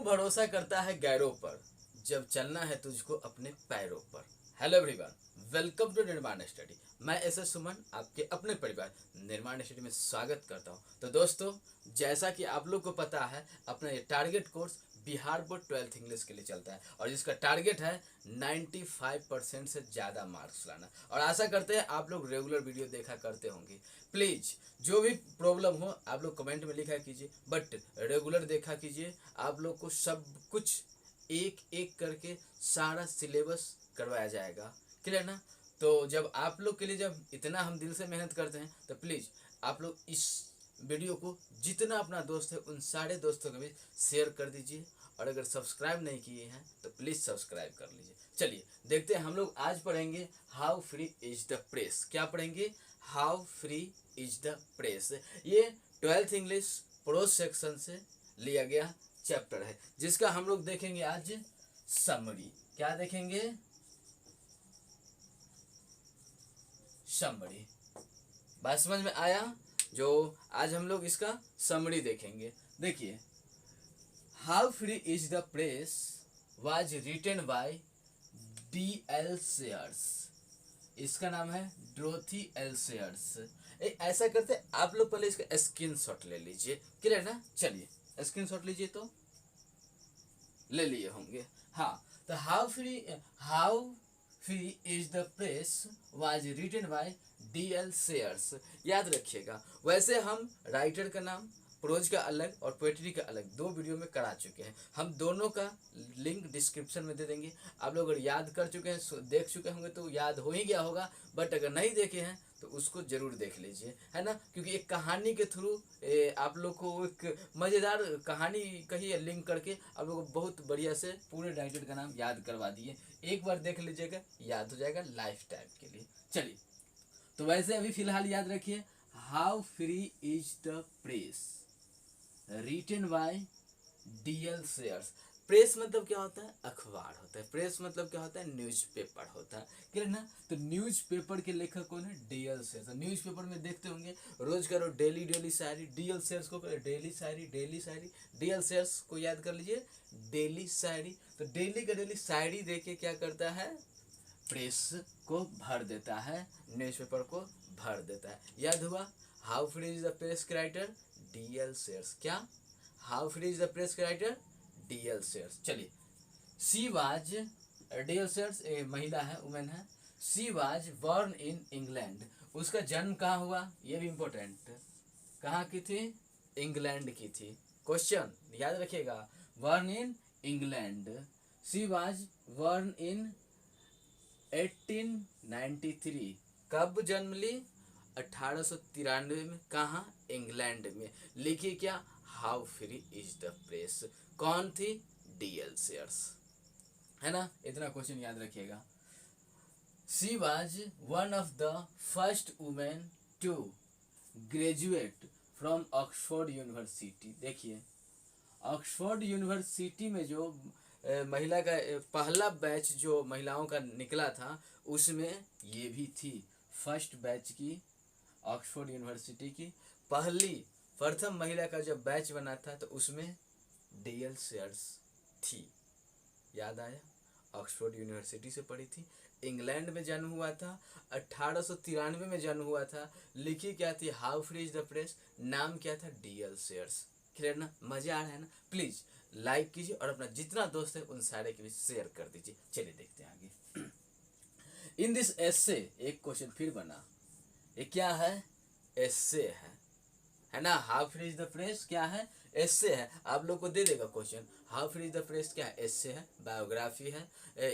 भरोसा करता है गैरों पर, जब चलना है तुझको अपने पैरों पर। हेलो एवरीवन, वेलकम टू निर्माण स्टडी। मैं एस सुमन आपके अपने परिवार निर्माण स्टडी में स्वागत करता हूं। तो दोस्तों, जैसा कि आप लोग को पता है, अपना ये target course Bihar board 12th English के लिए चलता है और जिसका टारगेट है 95% से ज़्यादा मार्क्स लाना। और आशा करते हैं आप लोग रेगुलर वीडियो देखा करते होंगे। प्लीज़ जो भी प्रॉब्लम हो आप लोग कमेंट में लिखा कीजिए, बट रेगुलर देखा कीजिए। आप लोग को सब कुछ एक एक करके सारा सिलेबस करवाया जाएगा, क्लियर ना। तो जब आप लोग के लिए जब इतना हम दिल से मेहनत करते हैं तो प्लीज़ आप लोग इस वीडियो को जितना अपना दोस्त है उन सारे दोस्तों के बीच शेयर कर दीजिए। और अगर सब्सक्राइब नहीं किए हैं तो प्लीज़ सब्सक्राइब कर लीजिए। चलिए देखते हैं, हम लोग आज पढ़ेंगे how free is the press. क्या पढ़ेंगे? How free is the press. ये 12th इंग्लिश प्रो सेक्शन से लिया गया चैप्टर है, जिसका हम लोग देखेंगे आज समरी। क्या देखेंगे? समरी। बात समझ में आया? जो आज हम लोग इसका समरी देखेंगे। देखिए, how free is the press was written by D.L. Sayers. इसका नाम है डोरोथी एल शेयर्स। ऐसा करते आप लोग पहले इसका स्क्रीनशॉट ले लीजिए, क्लियर ना। चलिए स्क्रीनशॉट लीजिए, तो ले लिए होंगे। हाँ, तो how free is the press was written by D.L. Sayers. याद रखिएगा। वैसे हम राइटर का नाम प्रोज का अलग और पोएट्री का अलग दो वीडियो में करा चुके हैं। हम दोनों का लिंक डिस्क्रिप्शन में दे देंगे। आप लोग अगर याद कर चुके हैं, देख चुके होंगे तो याद हो ही गया होगा, बट अगर नहीं देखे हैं तो उसको जरूर देख लीजिए, है ना। क्योंकि एक कहानी के थ्रू आप लोग को एक मज़ेदार कहानी कही है, लिंक करके आप लोग को बहुत बढ़िया से पूरे राइटर का नाम याद करवा दिए। एक बार देख लीजिएगा, याद हो जाएगा लाइफ टाइम के लिए। चलिए, तो वैसे अभी फिलहाल याद रखिए, how free is the press written by D.L. Sayers. Press मतलब क्या होता है? अखबार होता है। प्रेस मतलब क्या होता है? न्यूज़पेपर होता है, क्लियर ना। तो न्यूज़पेपर के लेखक कौन है? D.L. शेयर्स। न्यूज़पेपर में देखते होंगे रोज करो डेली डेली शायरी। D.L. शेयर्स को करो डेली शायरी, डेली शायरी। D.L. शेयर्स को याद कर लीजिए, डेली शायरी। तो डेली का डेली शायरी दे के क्या करता है? प्रेस को भर देता है, न्यूज़पेपर को भर देता है। याद हुआ? How free is the press writer? D.L. Sayers. क्या? How free is the press writer? D.L. Sayers. चलिए, सी वाज D.L. शेयर्स महिला है, वुमेन है। She was born in England. उसका जन्म कहाँ हुआ? ये भी इम्पोर्टेंट। कहाँ की थी? इंग्लैंड की थी। क्वेश्चन याद रखिएगा, born in England. C was born इन 1893। कब जन्म ली? 1893 में। कहाँ? इंग्लैंड में। लिखिए क्या? How free is the press. कौन थी? D.L. शेयर्स, है ना। इतना क्वेश्चन याद रखिएगा। She was one of the first women to graduate from Oxford University. देखिए, ऑक्सफोर्ड यूनिवर्सिटी में जो महिला का पहला बैच जो महिलाओं का निकला था, उसमें ये भी थी। फर्स्ट बैच की, ऑक्सफोर्ड यूनिवर्सिटी की पहली प्रथम महिला का जब बैच बना था तो उसमें D.L. शेयर्स थी। याद आया? ऑक्सफोर्ड यूनिवर्सिटी से पढ़ी थी, इंग्लैंड में जन्म हुआ था, 1893 में जन्म हुआ था। लिखी क्या थी? How free is the press. नाम क्या था? D.L. शेयर्स। क्लियर ना? मजा आ रहा है ना? प्लीज लाइक कीजिए और अपना जितना दोस्त है उन सारे के बीच शेयर कर दीजिए। चलिए देखते हैं आगे। इन दिस एसे, एक क्वेश्चन फिर बना। ये क्या है? एसे है ना। How free is the press क्या है? एसे है। आप लोग को दे देगा question, how free is the press क्या है? एसे है, बायोग्राफी है,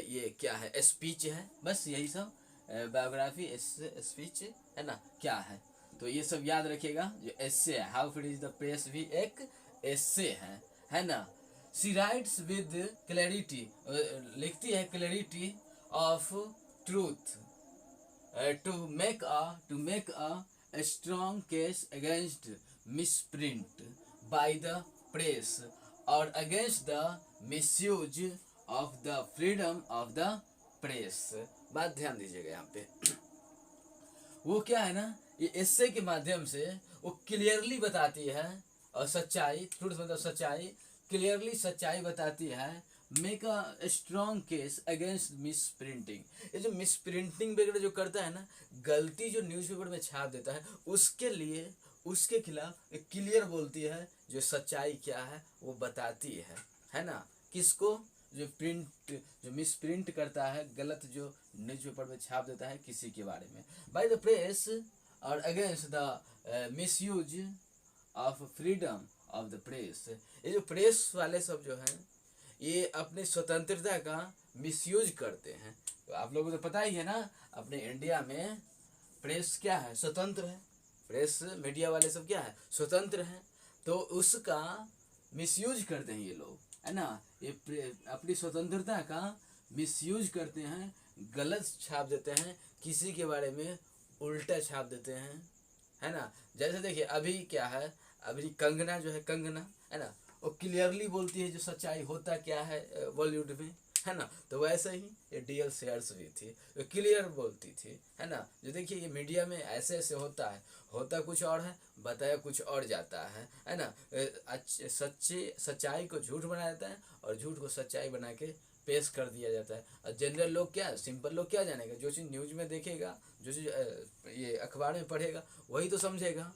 ये क्या है? स्पीच है, बस यही सब। बायोग्राफी, स्पीच, है ना। क्या है? तो ये सब याद रखिएगा। जो एसे है, how free is the press भी एक एसे है ना। सी राइट्स विद क्लैरिटी, लिखती है clarity of truth, to make a strong case against misprint by the press or against the misuse of the freedom of the press। बात ध्यान दीजिएगा यहाँ पे। वो क्या है ना, ये एस्से के माध्यम से वो क्लियरली बताती है, और सच्चाई, ट्रूथ मतलब सच्चाई, क्लियरली सच्चाई बताती है, make a strong case against miss printing. ये जो मिस प्रिंटिंग वगैरह जो करता है ना, गलती जो न्यूज़पेपर में छाप देता है, उसके लिए उसके खिलाफ एक क्लियर बोलती है, जो सच्चाई क्या है वो बताती है ना। किसको? जो प्रिंट, जो मिस प्रिंट करता है, गलत जो न्यूज़पेपर में छाप देता है किसी के बारे में। बाय द प्रेस और against the misuse of freedom of the press. ये जो प्रेस वाले सब जो हैं, ये अपने स्वतंत्रता का मिसयूज करते हैं। तो आप लोगों को तो पता ही है ना, अपने इंडिया में प्रेस क्या है? स्वतंत्र है। प्रेस मीडिया वाले सब क्या है? स्वतंत्र हैं। तो उसका मिसयूज करते हैं ये लोग, है ना। ये अपनी स्वतंत्रता का मिसयूज करते हैं, गलत छाप देते हैं, किसी के बारे में उल्टा छाप देते हैं, है ना। जैसे देखिए अभी क्या है, अभी कंगना जो है, कंगना है ना, वो क्लियरली बोलती है जो सच्चाई होता क्या है बॉलीवुड में, है ना। तो वैसे ही ये डीएल शेयर्स भी थी, वो क्लियर बोलती थी, है ना। जो देखिए ये मीडिया में ऐसे ऐसे होता है, होता कुछ और है, बताया कुछ और जाता है ना। सच्चाई को झूठ बना देता है और झूठ को सच्चाई बना के पेश कर दिया जाता है। और जनरल लोग क्या, सिंपल लोग क्या जानेगा? जो चीज़ न्यूज़ में देखेगा, जो चीज़ ये अखबार में पढ़ेगा, वही तो समझेगा,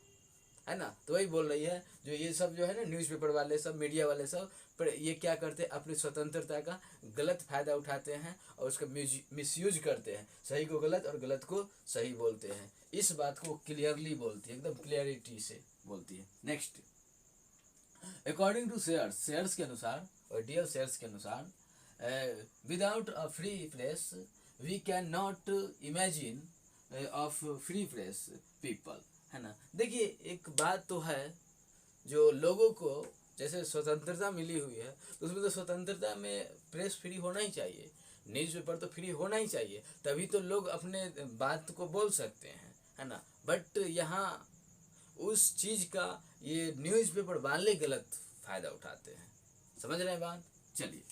है ना। तो वही बोल रही है, जो ये सब जो है ना, न्यूज़पेपर वाले सब, मीडिया वाले सब, पर ये क्या करते हैं? अपनी स्वतंत्रता का गलत फ़ायदा उठाते हैं और उसका मिसयूज करते हैं, सही को गलत और गलत को सही बोलते हैं। इस बात को क्लियरली बोलती है, एकदम क्लियरिटी से बोलती है। Next, according to Sayers, Sayers के अनुसार और डीएल शेयर्स के अनुसार, without a free press we can not imagine of free press people, है ना। देखिए एक बात तो है, जो लोगों को जैसे स्वतंत्रता मिली हुई है, तो उसमें तो स्वतंत्रता में प्रेस फ्री होना ही चाहिए, न्यूज़पेपर तो फ्री होना ही चाहिए, तभी तो लोग अपने बात को बोल सकते हैं, है ना। बट यहाँ उस चीज़ का ये न्यूज़पेपर वाले गलत फ़ायदा उठाते हैं। समझ रहे हैं बात? चलिए,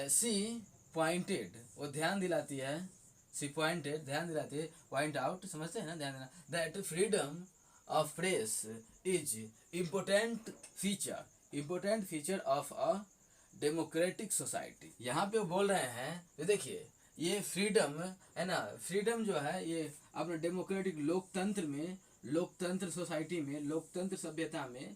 सी पॉइंटेड, वो ध्यान दिलाती है, सी पॉइंटेड ध्यान दिलाती है, पॉइंट आउट, समझते हैं ना, ध्यान देना, that freedom of press is important feature of a democratic society. यहाँ पे वो बोल रहे हैं, तो देखिए ये फ्रीडम है ना, फ्रीडम जो है ये अपने डेमोक्रेटिक लोकतंत्र में, लोकतंत्र सोसाइटी में, लोकतंत्र सभ्यता में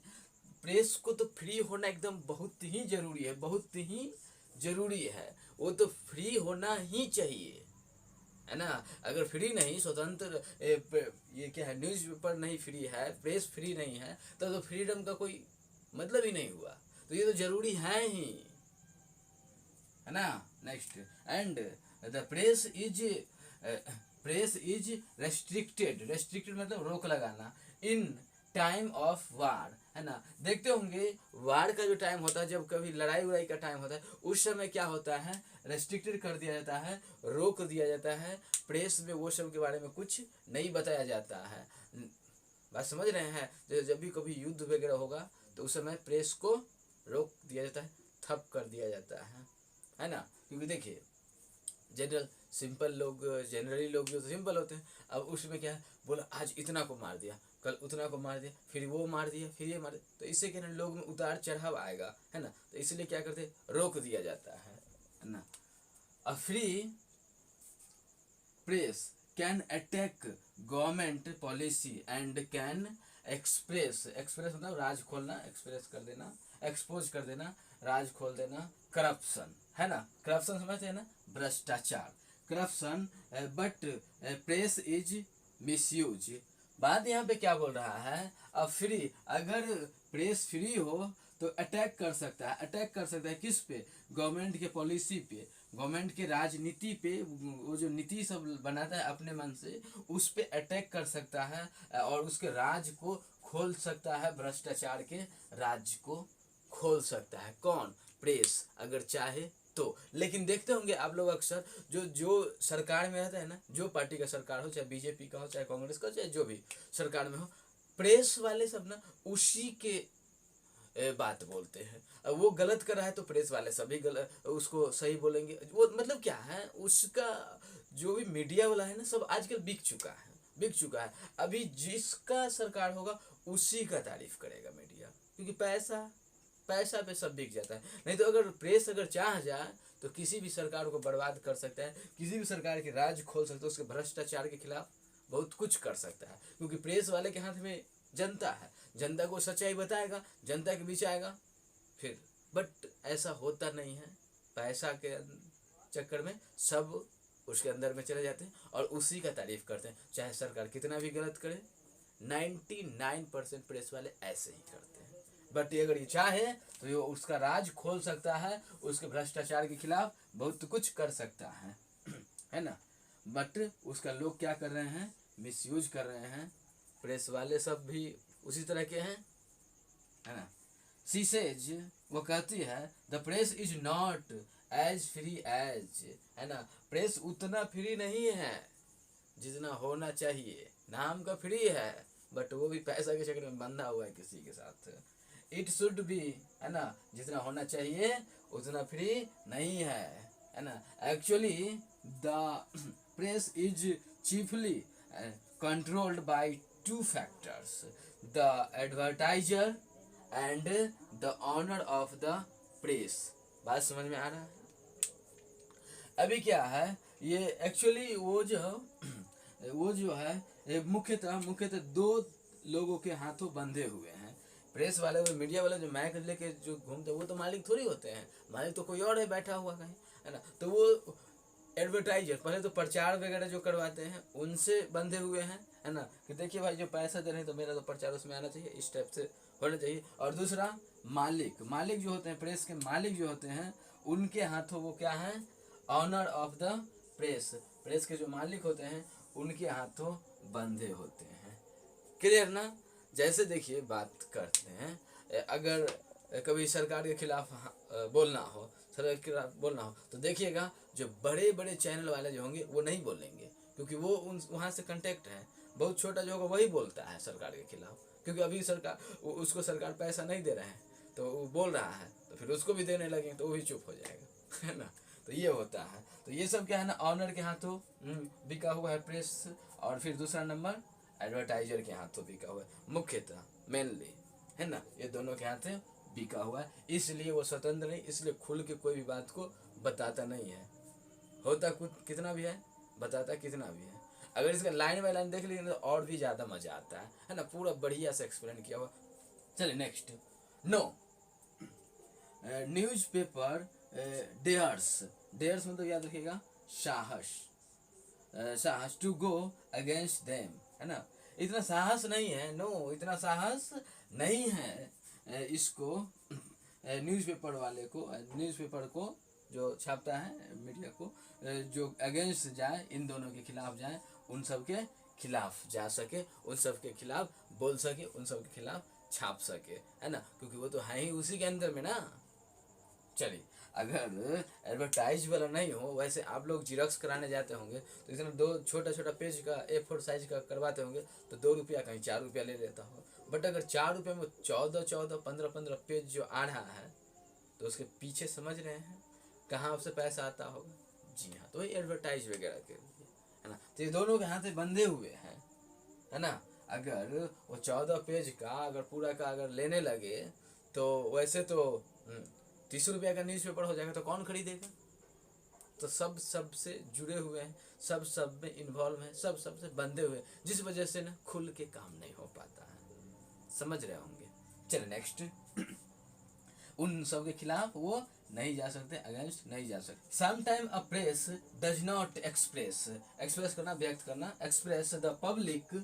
प्रेस को तो फ्री होना एकदम बहुत ही जरूरी है, बहुत ही जरूरी है। वो तो फ्री होना ही चाहिए, है ना। अगर फ्री नहीं, स्वतंत्र ये क्या है, न्यूज़पेपर नहीं फ्री है, प्रेस फ्री नहीं है, तो फ्रीडम का कोई मतलब ही नहीं हुआ। तो ये तो जरूरी है ही, है ना। Next, and the press is restricted मतलब रोक लगाना, इन टाइम ऑफ वार, है ना। देखते होंगे वार का जो टाइम होता है, जब कभी लड़ाई उड़ाई का टाइम होता है, उस समय क्या होता है? रेस्ट्रिक्टेड कर दिया जाता है, रोक दिया जाता है, प्रेस में वो सब के बारे में कुछ नहीं बताया जाता है। बात समझ रहे हैं? जब भी कभी युद्ध वगैरह होगा तो उस समय प्रेस को रोक दिया जाता है, ठप कर दिया जाता है ना। क्योंकि देखिए जनरल सिंपल लोग, जनरली लोग जो सिंपल होते हैं, अब उसमें क्या है, बोला आज इतना को मार दिया, कल उतना को मार दिया, फिर वो मार दिया, फिर ये मार दिया, तो इससे क्या है, लोग में उतार चढ़ाव आएगा, है ना। तो इसलिए क्या करते हैं, रोक दिया जाता है ना। अ free press can attack government policy and can express मतलब राज खोलना, एक्सप्रेस कर देना, एक्सपोज कर देना, राज खोल देना, करप्शन, है ना। करप्शन समझते हैं ना, भ्रष्टाचार, corruption. But press is misuse. बात यहाँ पे क्या बोल रहा है, अब फ्री, अगर प्रेस फ्री हो तो अटैक कर सकता है, अटैक कर सकता है किस पे? गवर्नमेंट के पॉलिसी पे, गवर्नमेंट के राजनीति पे, वो जो नीति सब बनाता है अपने मन से, उस पे अटैक कर सकता है और उसके राज को खोल सकता है, भ्रष्टाचार के राज को खोल सकता है। कौन? प्रेस, अगर चाहे तो। लेकिन देखते होंगे आप लोग अक्सर, जो सरकार में रहता है ना, जो पार्टी का सरकार हो, चाहे बीजेपी का हो, चाहे कांग्रेस का हो, चाहे जो भी सरकार में हो, प्रेस वाले सब ना उसी के बात बोलते हैं। अब वो गलत कर रहा है तो प्रेस वाले सभी गलत उसको सही बोलेंगे। वो मतलब क्या है, उसका जो भी मीडिया वाला है ना, सब आजकल बिक चुका है। अभी जिसका सरकार होगा उसी का तारीफ करेगा मीडिया, क्योंकि पैसा, पैसा पे सब बिक जाता है। नहीं तो अगर प्रेस अगर चाह जाए तो किसी भी सरकार को बर्बाद कर सकता है, किसी भी सरकार के राज खोल सकता है, उसके भ्रष्टाचार के खिलाफ बहुत कुछ कर सकता है, क्योंकि प्रेस वाले के हाथ में जनता है, जनता को सच्चाई बताएगा, जनता के बीच आएगा फिर। बट ऐसा होता नहीं है, पैसा के चक्कर में सब उसके अंदर में चले जाते हैं और उसी का तारीफ करते हैं, चाहे सरकार कितना भी गलत करे। 99% प्रेस वाले ऐसे ही करते हैं। बट अगर ये चाहे तो ये उसका राज खोल सकता है, उसके भ्रष्टाचार के खिलाफ बहुत कुछ कर सकता है ना। बट उसका लोग क्या कर रहे हैं, मिसयूज कर रहे हैं। प्रेस वाले सब भी उसी तरह के हैं, है ना। शी सेज, वो कहती है, the press is not as free as, है ना। प्रेस उतना फ्री नहीं है जितना होना चाहिए, नाम का फ्री है बट वो भी पैसा के चक्कर में बंधा हुआ है किसी के साथ। इट शुड बी, है ना, जितना होना चाहिए उतना फ्री नहीं है ना। Actually the press is chiefly controlled by two factors, the advertiser and the owner of the press. बात समझ में आ रहा है? अभी क्या है, ये एक्चुअली वो जो है मुख्यतः दो लोगों के हाथों बंधे हुए हैं। प्रेस वाले और मीडिया वाले जो माइक लेके जो घूमते हैं वो तो मालिक थोड़ी होते हैं, मालिक तो कोई और है बैठा हुआ कहीं, है ना। तो वो एडवर्टाइजर पहले तो प्रचार वगैरह जो करवाते हैं उनसे बंधे हुए हैं, है ना, कि देखिए भाई जो पैसा दे रहे हैं तो मेरा तो प्रचार उसमें आना चाहिए, इस टाइप से होना चाहिए। और दूसरा मालिक जो होते हैं, प्रेस के मालिक जो होते हैं, उनके हाथों वो क्या है, ऑनर ऑफ द प्रेस के जो मालिक होते हैं उनके हाथों बंधे होते हैं। क्लियर ना। जैसे देखिए बात करते हैं, अगर कभी सरकार के खिलाफ बोलना हो, सरकार के खिलाफ बोलना हो तो देखिएगा जो बड़े बड़े चैनल वाले जो होंगे वो नहीं बोलेंगे, क्योंकि वो वहाँ से कांटेक्ट है। बहुत छोटा जो होगा वही बोलता है सरकार के खिलाफ, क्योंकि अभी उसको सरकार पैसा नहीं दे रहे हैं तो वो बोल रहा है, तो फिर उसको भी देने लगे तो वो भी चुप हो जाएगा, है ना। तो ये होता है। तो ये सब क्या है ना, ऑनर के हाथों बिका हुआ है प्रेस, और फिर दूसरा नंबर एडवर्टाइजर के हाथों बिका हुआ है, मुख्यतः मेनली, है ना। ये दोनों के हाथ बिका हुआ है, इसलिए वो स्वतंत्र नहीं, इसलिए खुल के कोई भी बात को बताता नहीं है। होता कुछ कितना भी है, बताता कितना भी है। अगर इसका लाइन बाय लाइन देख लीजिए तो और भी ज़्यादा मजा आता है ना, पूरा बढ़िया से एक्सप्लेन किया हुआ। चलिए next, no newspaper dares मतलब याद रखिएगा साहस टू गो अगेंस्ट देम, है ना। इतना साहस नहीं है, नो इतना साहस नहीं है इसको न्यूज़पेपर वाले को, न्यूज़पेपर को जो छापता है, मीडिया को, जो अगेंस्ट जाए, इन दोनों के खिलाफ जाए, उन सब के खिलाफ जा सके, उन सब के खिलाफ बोल सके, उन सब के खिलाफ छाप सके, है ना, क्योंकि वो तो है ही उसी के अंदर में ना। चलिए, अगर एडवर्टाइज वाला नहीं हो, वैसे आप लोग जिरॉक्स कराने जाते होंगे तो इतना दो छोटा पेज का A4 साइज का करवाते होंगे तो 2 रुपया कहीं 4 रुपया ले लेता हो। बट अगर 4 रुपये में 14 पेज जो आ रहा है तो उसके पीछे समझ रहे हैं कहाँ से पैसा आता होगा। जी हाँ, तो वही एडवर्टाइज वगैरह के लिए, है ना। तो ये दोनों के हाथ से बंधे हुए हैं, है ना। अगर वो 14 पेज का अगर पूरा का अगर लेने लगे तो वैसे तो 30 रुपया का न्यूज़पेपर हो जाएगा, तो कौन खरीदेगा। तो सब से जुड़े हुए हैं, सब में इन्वॉल्व हैं, सब से बंधे हुए, जिस वजह से ना खुल के काम नहीं हो पाता है। समझ रहे होंगे। चलिए नेक्स्ट, उन सब के खिलाफ वो नहीं जा सकते, अगेंस्ट नहीं जा सकते। Sometime a press does not express करना, व्यक्त करना, express the public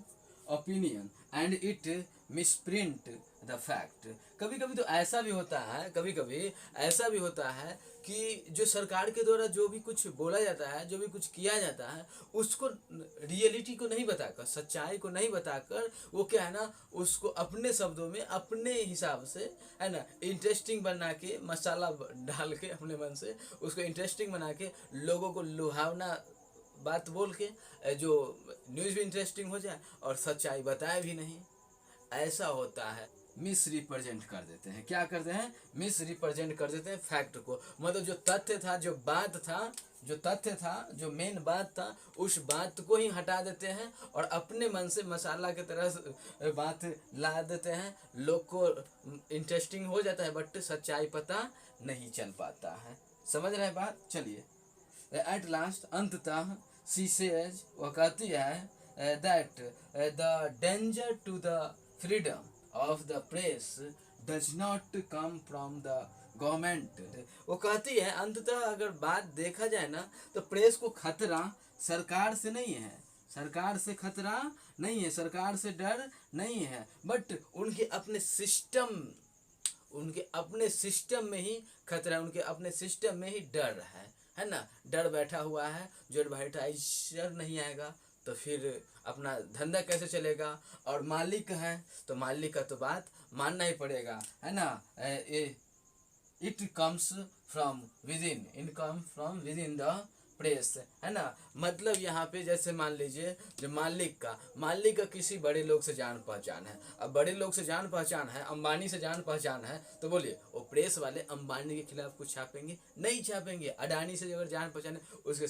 opinion and it misprint the fact. कभी कभी तो ऐसा भी होता है कि जो सरकार के द्वारा जो भी कुछ बोला जाता है, जो भी कुछ किया जाता है, उसको रियलिटी को नहीं बताकर, सच्चाई को नहीं बताकर, वो क्या है ना, उसको अपने शब्दों में अपने हिसाब से, है ना, इंटरेस्टिंग बना के, मसाला डाल के अपने मन से उसको इंटरेस्टिंग बना के, लोगों को लुभावना बात बोल के, जो न्यूज़ भी इंटरेस्टिंग हो जाए और सच्चाई बताए भी नहीं, ऐसा होता है। मिस रिप्रेजेंट कर देते हैं। क्या करते हैं? मिस रिप्रेजेंट कर देते हैं फैक्ट को। मतलब जो तथ्य था, जो बात था, जो तथ्य था, जो मेन बात था, उस बात को ही हटा देते हैं और अपने मन से मसाला की तरह बात ला देते हैं। लोग को इंटरेस्टिंग हो जाता है बट सच्चाई पता नहीं चल पाता है। समझ रहे हैं बात? चलिए, एट लास्ट अंततः शी सेज, वो कहती है that the danger to the freedom of the press does not come from the government. वो कहती है अंततः अगर बात देखा जाए ना तो प्रेस को खतरा सरकार से नहीं है, सरकार से खतरा नहीं है, सरकार से डर नहीं है, बट उनके अपने सिस्टम, उनके अपने सिस्टम में ही खतरा, उनके अपने सिस्टम में ही डर है ना। डर बैठा हुआ है, जो एडवर्टाइजर नहीं आएगा तो फिर अपना धंधा कैसे चलेगा। और मालिक है तो मालिक का तो बात मानना ही पड़ेगा, है ना। It comes from with in, income from with in the press, है ना। मतलब यहाँ पे जैसे मान लीजिए जो मालिक का किसी बड़े लोग से जान पहचान है। अब बड़े लोग से जान पहचान है, अंबानी से जान पहचान है, तो बोलिए वो प्रेस वाले अंबानी के खिलाफ कुछ छापेंगे? नहीं छापेंगे। अडानी से अगर जान पहचान है उसके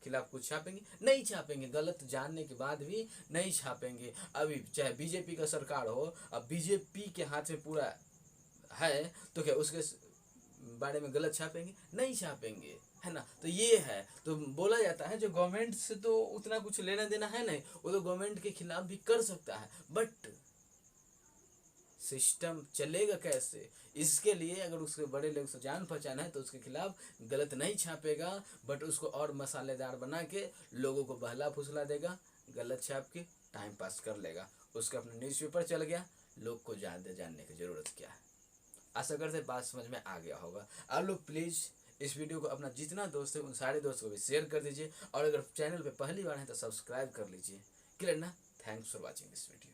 खिलाफ कुछ छापेंगे? नहीं छापेंगे। गलत जानने के बाद भी नहीं छापेंगे। अभी चाहे बीजेपी का सरकार हो, अब बीजेपी के हाथ में पूरा है तो क्या उसके बारे में गलत छापेंगे? नहीं छापेंगे, है ना। तो ये है, तो बोला जाता है जो गवर्नमेंट से तो उतना कुछ लेना देना है नहीं, वो तो गवर्नमेंट के खिलाफ भी कर सकता है, बट सिस्टम चलेगा कैसे, इसके लिए अगर उसके बड़े लोग से जान पहचान है तो उसके खिलाफ गलत नहीं छापेगा, बट उसको और मसालेदार बना के लोगों को बहला फुसला देगा, गलत छाप के टाइम पास कर लेगा। उसका अपना न्यूज़पेपर चल गया, लोग को ज़्यादा जानने की ज़रूरत क्या है। आशा करते बात समझ में आ गया होगा। आप लोग प्लीज़ इस वीडियो को अपना जितना दोस्त है उन सारे दोस्तों को भी शेयर कर दीजिए, और अगर चैनल पे पहली बार है तो सब्सक्राइब कर लीजिए। क्लियर ना? Thanks for watching this video.